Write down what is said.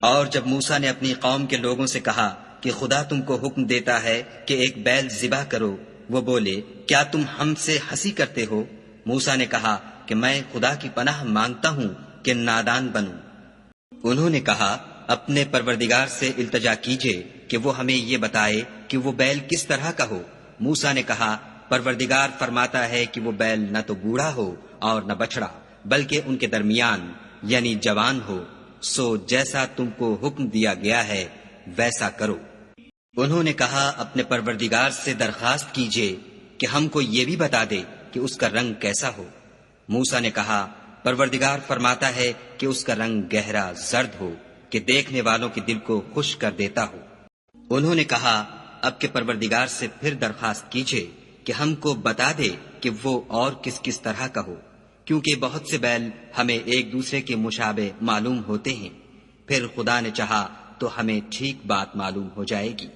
اور جب موسیٰ نے اپنی قوم کے لوگوں سے کہا کہ خدا تم کو حکم دیتا ہے کہ ایک بیل ذبح کرو، وہ بولے کیا تم ہم سے ہنسی کرتے ہو؟ موسیٰ نے کہا کہ میں خدا کی پناہ مانگتا ہوں کہ نادان بنوں۔ انہوں نے کہا اپنے پروردگار سے التجا کیجئے کہ وہ ہمیں یہ بتائے کہ وہ بیل کس طرح کا ہو۔ موسیٰ نے کہا پروردگار فرماتا ہے کہ وہ بیل نہ تو بوڑھا ہو اور نہ بچڑا، بلکہ ان کے درمیان یعنی جوان ہو، سو جیسا تم کو حکم دیا گیا ہے ویسا کرو۔ انہوں نے کہا اپنے پروردگار سے درخواست کیجئے کہ ہم کو یہ بھی بتا دے کہ اس کا رنگ کیسا ہو۔ موسیٰ نے کہا پروردگار فرماتا ہے کہ اس کا رنگ گہرا زرد ہو کہ دیکھنے والوں کے دل کو خوش کر دیتا ہو۔ انہوں نے کہا اب کے پروردگار سے پھر درخواست کیجئے کہ ہم کو بتا دے کہ وہ اور کس کس طرح کا ہو، کیونکہ بہت سے بیل ہمیں ایک دوسرے کے مشابہ معلوم ہوتے ہیں، پھر خدا نے چاہا تو ہمیں ٹھیک بات معلوم ہو جائے گی۔